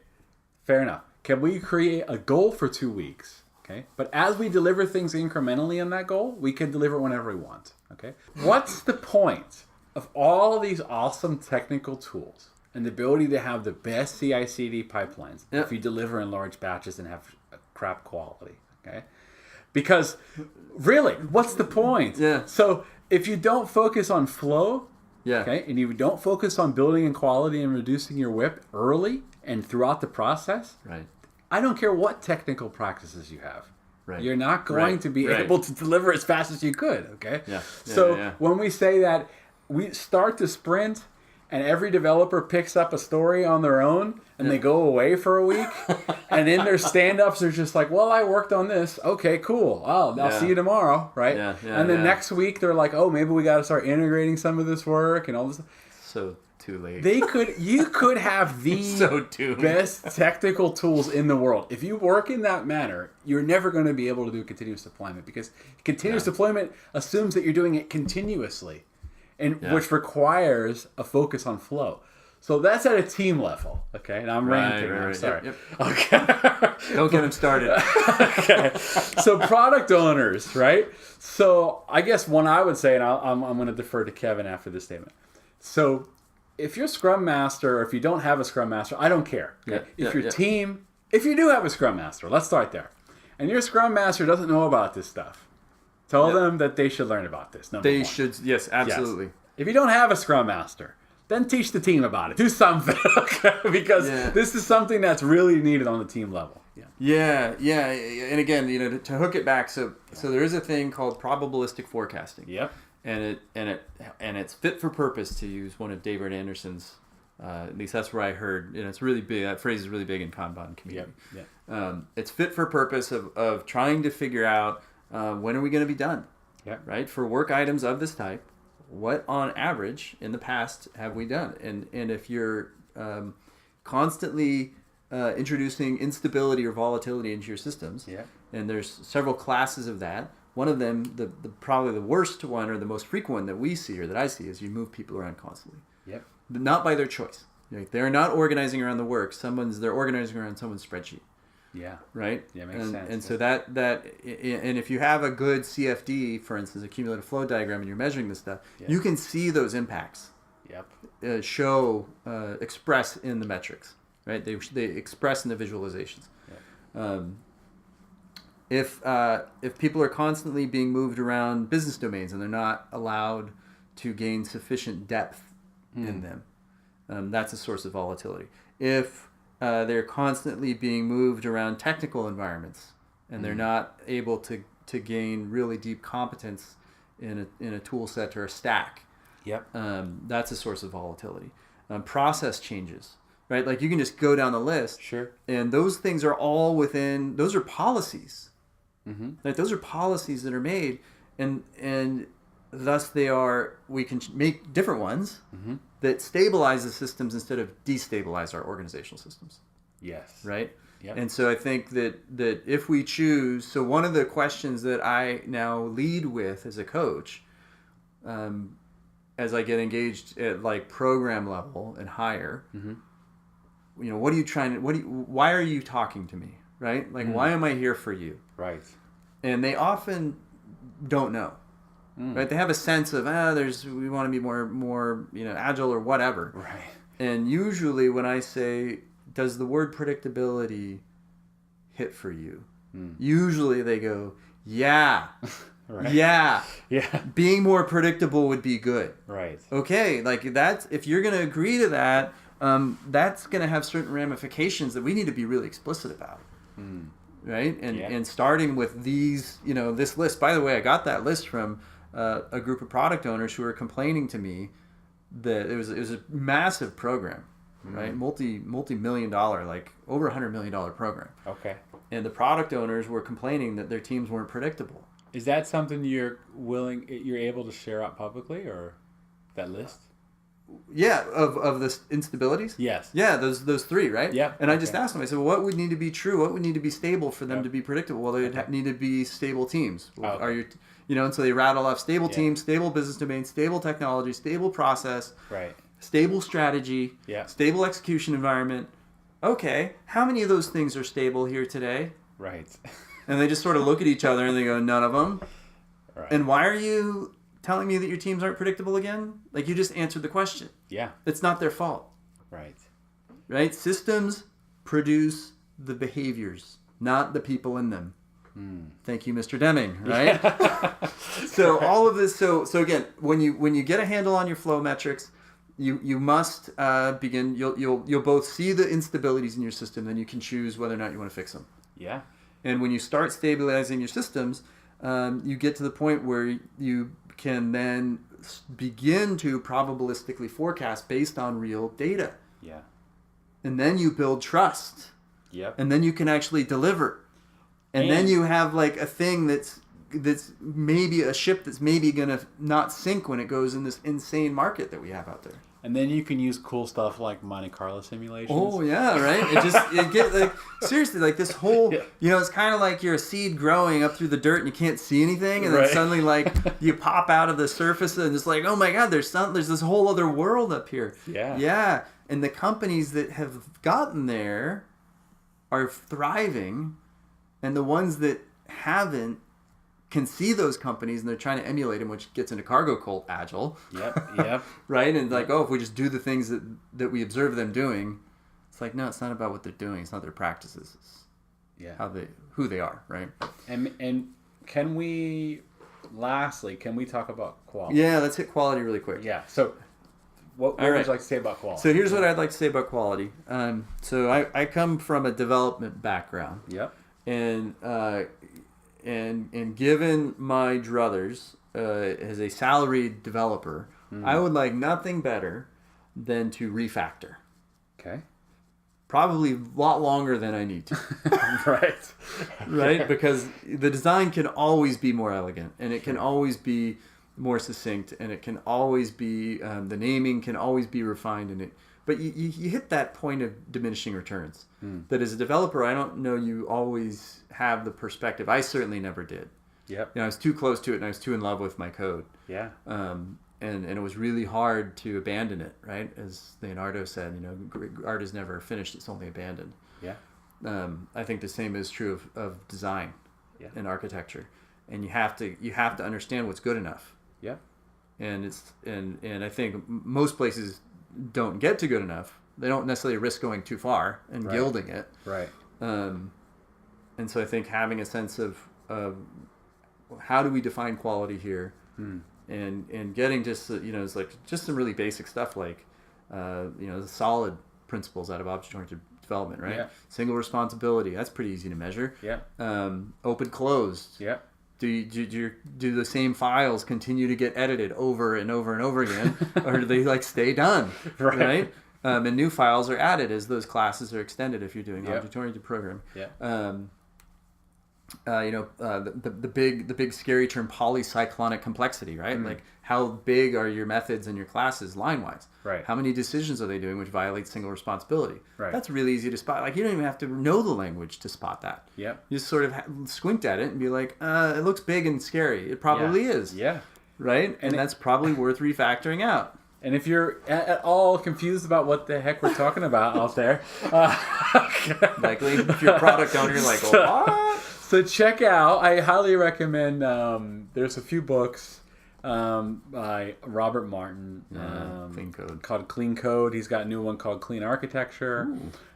fair enough. Can we create a goal for 2 weeks? Okay. But as we deliver things incrementally on that goal, we can deliver whenever we want. Okay. What's the point of all these awesome technical tools and the ability to have the best CI/CD pipelines if you deliver in large batches and have crap quality? Okay. Because really, what's the point? Yeah. So if you don't focus on flow, Yeah. and you don't focus on building in quality and reducing your WIP early and throughout the process, Right. I don't care what technical practices you have. Right. You're not going to be Right. able to deliver as fast as you could, okay? Yeah. So when we say that we start to sprint and every developer picks up a story on their own and they go away for a week and in their stand-ups they're just like, well, I worked on this. Okay, cool. I'll see you tomorrow, right? And then next week they're like, oh, maybe we got to start integrating some of this work and all this. So too late. You could have the So doomed. best technical tools in the world. If you work in that manner, you're never going to be able to do continuous deployment because continuous deployment assumes that you're doing it continuously, and which requires a focus on flow. So that's at a team level, okay? And I'm ranting. I'm sorry. Yep. Okay. Don't get him started. Okay. So product owners, right? So I guess one I would say, and I'm going to defer to Kevin after this statement. So if you're Scrum Master or if you don't have a Scrum Master, I don't care. Okay? If your team, if you do have a Scrum Master, let's start there. And your Scrum Master doesn't know about this stuff. Tell them that they should learn about this. They should, yes, absolutely. Yes. If you don't have a Scrum Master, then teach the team about it. Do something, okay? Because this is something that's really needed on the team level. Yeah. And again, to hook it back, so there is a thing called probabilistic forecasting. Yep. And it's fit for purpose, to use one of David Anderson's. At least that's where I heard. It's really big. That phrase is really big in Kanban community. Yep. It's fit for purpose of trying to figure out when are we going to be done. Yep. Right, for work items of this type. What on average in the past have we done? And if you're constantly introducing instability or volatility into your systems, and there's several classes of that. One of them, the probably the worst one or the most frequent one that we see or that I see, is you move people around constantly. Yep. But not by their choice. Like, they're not organizing around the work. They're organizing around someone's spreadsheet. Yeah. Right. Yeah, makes sense. And so that and if you have a good CFD, for instance, a cumulative flow diagram, and you're measuring this stuff, you can see those impacts. Yep. Express in the metrics. Right. They express in the visualizations. Yep. If people are constantly being moved around business domains and they're not allowed to gain sufficient depth in them, that's a source of volatility. If they're constantly being moved around technical environments and they're not able to gain really deep competence in a tool set or a stack, that's a source of volatility. Process changes. Right, like you can just go down the list, and those things are all within. Those are policies, like those are policies that are made, and thus they are. We can make different ones that stabilize the systems instead of destabilize our organizational systems. Yes. Right. Yep. And so I think that if we choose, so one of the questions that I now lead with as a coach, as I get engaged at like program level and higher. What are you trying to, why are you talking to me? Right? Like, why am I here for you? Right. And they often don't know. Right? They have a sense of, we want to be more, agile or whatever. Right. And usually when I say, does the word predictability hit for you? Usually they go, yeah. Right. Yeah. Yeah. Being more predictable would be good. Right. Okay. Like, if you're going to agree to that, that's going to have certain ramifications that we need to be really explicit about, right? And starting with these, this list. By the way, I got that list from a group of product owners who were complaining to me that it was a massive program, right? Multi-million dollar, like over $100 million program. Okay. And the product owners were complaining that their teams weren't predictable. Is that something you're able to share out publicly, or that list? Yeah, of the instabilities? Yes. Yeah, those three, right? Yeah. And I just asked them, I said, well, what would need to be true? What would need to be stable for them to be predictable? Well, they'd need to be stable teams. Okay. Are you, and so they rattle off stable teams, stable business domain, stable technology, stable process, Right. stable strategy, stable execution environment. Okay, how many of those things are stable here today? Right. And they just sort of look at each other and they go, none of them. Right. And why are you telling me that your teams aren't predictable again? Like, you just answered the question. Yeah. It's not their fault. Right. Right? Systems produce the behaviors, not the people in them. Thank you, Mr. Deming, right? So all of this, so again, when you get a handle on your flow metrics, you must begin, you'll both see the instabilities in your system, then you can choose whether or not you want to fix them. Yeah. And when you start stabilizing your systems, you get to the point where you can then begin to probabilistically forecast based on real data. Yeah. And then you build trust. Yep. And then you can actually deliver. And then you have like a thing that's maybe a ship that's maybe going to not sink when it goes in this insane market that we have out there. And then you can use cool stuff like Monte Carlo simulations. Oh yeah, right. It gets like, seriously, like this whole, it's kind of like you're a seed growing up through the dirt and you can't see anything, and then suddenly like you pop out of the surface and it's like, oh my God, there's this whole other world up here. Yeah. Yeah, and the companies that have gotten there are thriving, and the ones that haven't can see those companies and they're trying to emulate them, which gets into cargo cult agile. Yep. Right? And like, if we just do the things that we observe them doing, it's like, no, it's not about what they're doing. It's not their practices. It's who they are, right? And can we talk about quality? Yeah, let's hit quality really quick. Yeah. So what would you like to say about quality? So here's what I'd like to say about quality. So I come from a development background. Yep. And given my druthers as a salaried developer, I would like nothing better than to refactor. Okay. Probably a lot longer than I need to. Right. Right? Because the design can always be more elegant, and it can always be more succinct, and it can always be, the naming can always be refined in it. But you hit that point of diminishing returns. That as a developer, I don't know you always have the perspective. I certainly never did. Yep. I was too close to it, and I was too in love with my code. Yeah. And it was really hard to abandon it, right? As Leonardo said, art is never finished; it's only abandoned. Yeah. I think the same is true of design and architecture, and you have to understand what's good enough. Yeah. And I think most places don't get to good enough. They don't necessarily risk going too far and gilding it. Right. And so I think having a sense of how do we define quality here, and getting just it's like just some really basic stuff like the solid principles out of object-oriented development, right? Yeah. Single responsibility, that's pretty easy to measure. Yeah. Open closed. Yeah. Do the same files continue to get edited over and over and over again, or do they stay done? Right? And new files are added as those classes are extended if you're doing object-oriented programming. Yeah. The big scary term polycyclonic complexity, right? Like how big are your methods and your classes line-wise? Right. How many decisions are they doing which violates single responsibility? Right. That's really easy to spot. Like you don't even have to know the language to spot that. Yeah. You just sort of squint at it and be like, it looks big and scary. It probably is. Yeah. Right? And that's probably worth refactoring out. And if you're at all confused about what the heck we're talking about out there, likely if you're a product owner, you're like, what? So check out, I highly recommend, there's a few books by Robert Martin Clean Code. called Clean Code. He's got a new one called Clean Architecture.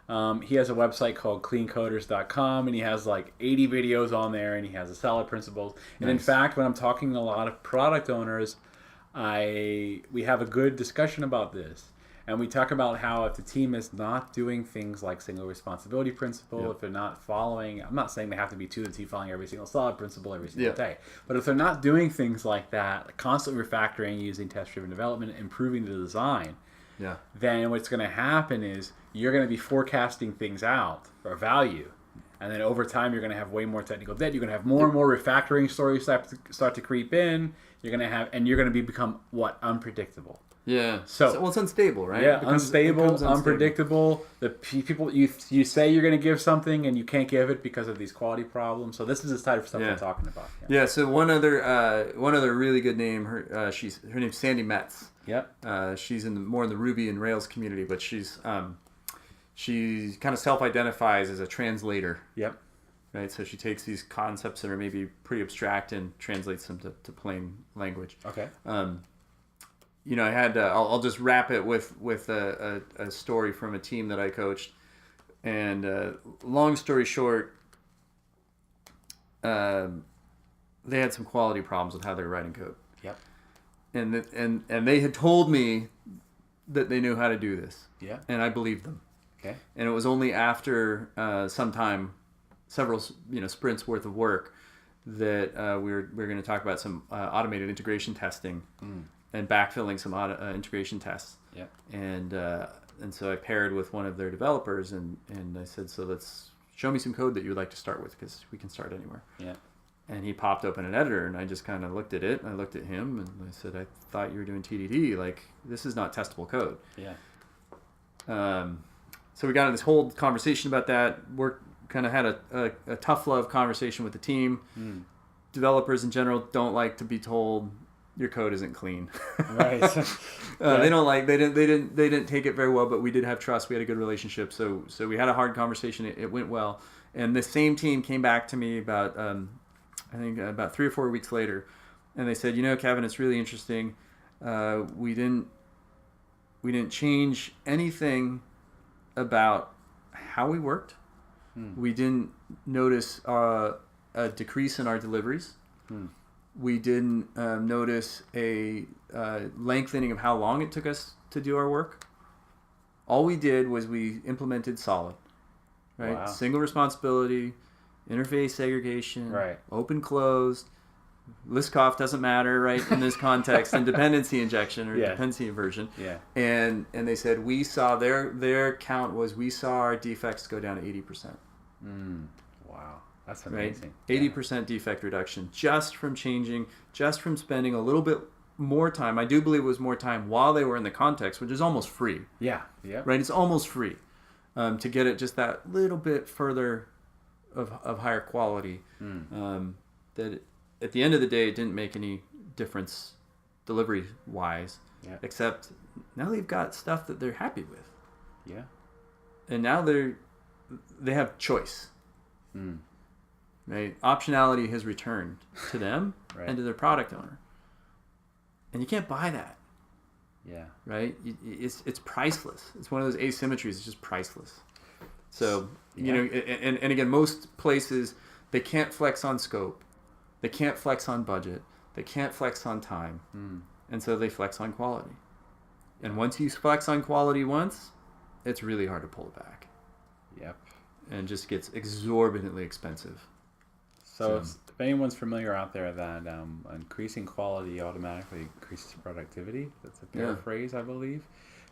He has a website called cleancoders.com, and he has like 80 videos on there, and he has the solid principles. And in fact, when I'm talking to a lot of product owners, we have a good discussion about this. And we talk about how if the team is not doing things like single responsibility principle, if they're not following, I'm not saying they have to be to the T following every single solid principle every single day, but if they're not doing things like that, constantly refactoring, using test-driven development, improving the design, Yeah. then what's going to happen is you're going to be forecasting things out or value. And then over time, you're going to have way more technical debt. You're going to have more and more refactoring stories start to creep in. You're going to have, and you're going to become unpredictable. Yeah. So well, it's unstable, right? Yeah, It becomes unstable, unpredictable. The people you say you're going to give something and you can't give it because of these quality problems. So this is the type of stuff we're talking about. Yeah. So one other really good name. Her name's Sandy Metz. Yep. She's more in the Ruby and Rails community, but she kind of self-identifies as a translator. Yep. Right. So she takes these concepts that are maybe pretty abstract and translates them to plain language. Okay. I had I'll just wrap it with a story from a team that I coached, and long story short, they had some quality problems with how they were writing code. Yep. And they had told me that they knew how to do this. Yeah. And I believed them. Okay. And it was only after some time, several sprints worth of work, that we were going to talk about some automated integration testing. And backfilling some integration tests. Yeah. And so I paired with one of their developers, and I said, so let's show me some code that you would like to start with, because we can start anywhere. Yeah. And he popped open an editor, and I just kind of looked at it, and I looked at him, and I said, I thought you were doing TDD. Like, this is not testable code. Yeah. So we got in this whole conversation about that. Kind of had a tough love conversation with the team. Developers in general don't like to be told your code isn't clean. Right. They didn't take it very well, but we did have trust. We had a good relationship. So we had a hard conversation. It went well. And the same team came back to me about, I think about 3 or 4 weeks later. And they said, Kevin, it's really interesting. We didn't change anything about how we worked. We didn't notice a decrease in our deliveries. We didn't notice a lengthening of how long it took us to do our work. All we did was we implemented solid, right? Wow. Single responsibility, interface segregation, right? Open closed. Liskov doesn't matter, right? In this context, and dependency injection or dependency inversion. Yeah. And they said we saw their count was we saw our defects go down to 80%. Wow. That's amazing. Right? 80% defect reduction just from spending a little bit more time. I do believe it was more time while they were in the context, which is almost free. Yeah. Yeah. Right? It's almost free to get it just that little bit further of higher quality. That at the end of the day, it didn't make any difference delivery-wise, except now they've got stuff that they're happy with. Yeah. And now they have choice. Right? Optionality has returned to them and to their product owner. And you can't buy that. Yeah. Right? It's priceless. It's one of those asymmetries. It's just priceless. So, and again, most places, they can't flex on scope. They can't flex on budget. They can't flex on time. And so they flex on quality. And once you flex on quality once, it's really hard to pull it back. Yep. And it just gets exorbitantly expensive. So if anyone's familiar out there that increasing quality automatically increases productivity, that's a paraphrase, I believe,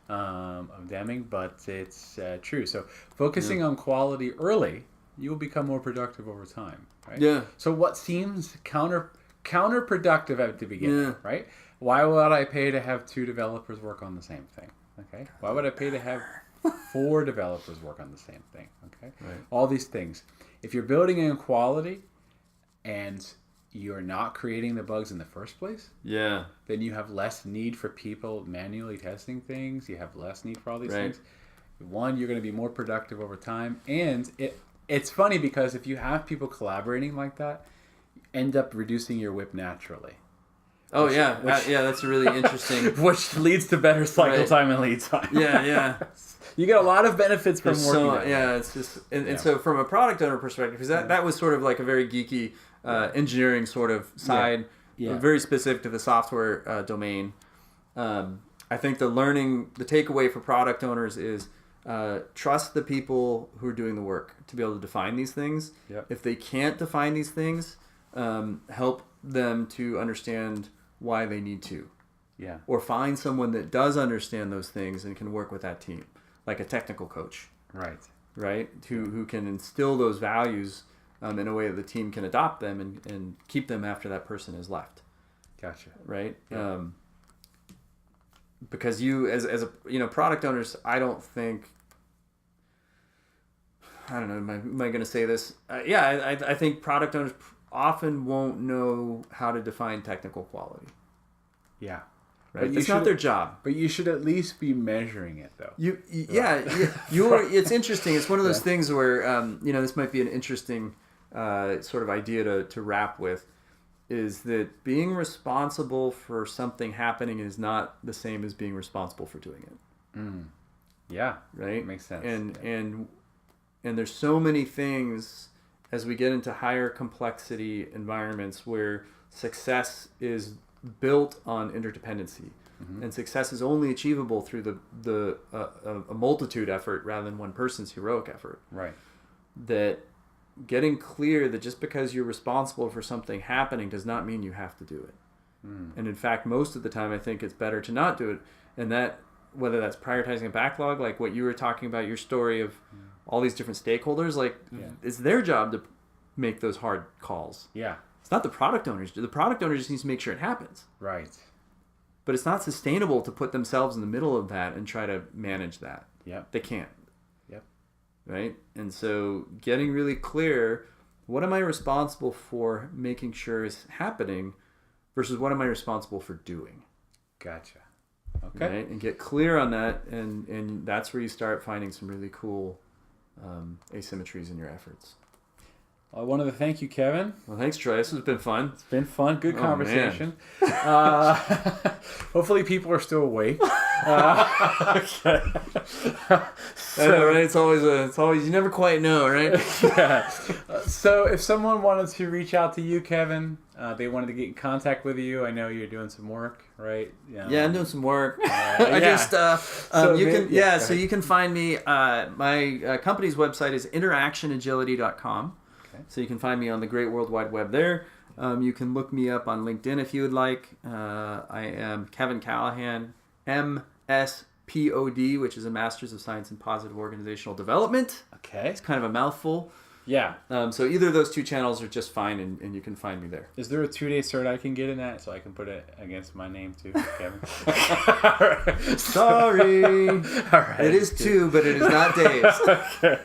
of Deming, but it's true. So focusing on quality early, you will become more productive over time, right? Yeah. So what seems counterproductive at the beginning, right? Why would I pay to have 2 developers work on the same thing? Okay. Why would I pay to have 4 developers work on the same thing? Okay. Right. All these things. If you're building in quality and you're not creating the bugs in the first place, then you have less need for people manually testing things. You have less need for all these things. One, you're going to be more productive over time. And it's funny because if you have people collaborating like that, you end up reducing your WIP naturally. Which, that's a really interesting... Which leads to better cycle time and lead time. You get a lot of benefits from working that way. It's just... And so from a product owner perspective, because that was sort of like a very geeky engineering sort of side, very specific to the software domain. I think the takeaway for product owners is trust the people who are doing the work to be able to define these things. If they can't define these things, help them to understand why they need to. Yeah. Or find someone that does understand those things and can work with that team, like a technical coach. Right. Right? Who can instill those values in a way that the team can adopt them and keep them after that person has left. Gotcha. Right? Yeah. Because you, as a, product owners, I don't know, am I going to say this? I think product owners often won't know how to define technical quality. Yeah. Right? It's not their job. But you should at least be measuring it, though. It's interesting. It's one of those things where, this might be an interesting sort of idea to wrap with, is that being responsible for something happening is not the same as being responsible for doing it. Mm. Yeah. Right? Makes sense. And there's so many things as we get into higher complexity environments where success is built on interdependency, and success is only achievable through a multitude effort rather than one person's heroic effort. Right. That getting clear that just because you're responsible for something happening does not mean you have to do it. And in fact, most of the time, I think it's better to not do it. And that, whether that's prioritizing a backlog, like what you were talking about, your story of all these different stakeholders, it's their job to make those hard calls. Yeah. It's not the product owners. The product owner just needs to make sure it happens. Right. But it's not sustainable to put themselves in the middle of that and try to manage that. Yep. They can't. Yep. Right? And so getting really clear, what am I responsible for making sure is happening versus what am I responsible for doing? Gotcha. Okay. Right? And get clear on that, and that's where you start finding some really cool asymmetries in your efforts. I wanted to thank you, Kevin. Well, thanks, Troy. This has been fun. It's been fun. Good conversation. Hopefully people are still awake. Okay. I know, right? It's always, you never quite know, right? Yeah. So if someone wanted to reach out to you, Kevin, they wanted to get in contact with you, I know you're doing some work, right? Yeah, I'm doing some work. So you can find me, my company's website is interactionagility.com. So you can find me on the great World Wide Web there. You can look me up on LinkedIn if you would like. I am Kevin Callahan, MSPOD, which is a Master's of Science in Positive Organizational Development. Okay. It's kind of a mouthful. Yeah. So either of those two channels are just fine, and you can find me there. Is there a 2-day cert I can get in that so I can put it against my name too, Kevin? Sorry. All right. It is 2, but it is not days. Okay.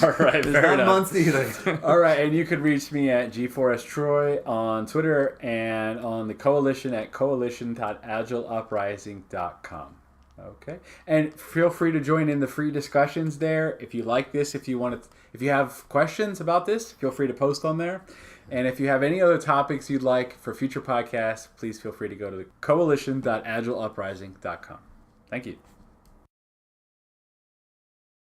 All right. It's fair not enough. months either. All right. And you can reach me at G4S Troy on Twitter and on the Coalition at coalition.agileuprising.com. Okay. And feel free to join in the free discussions there. If you like this, if you have questions about this, feel free to post on there. And if you have any other topics you'd like for future podcasts, please feel free to go to the coalition.agileuprising.com. Thank you.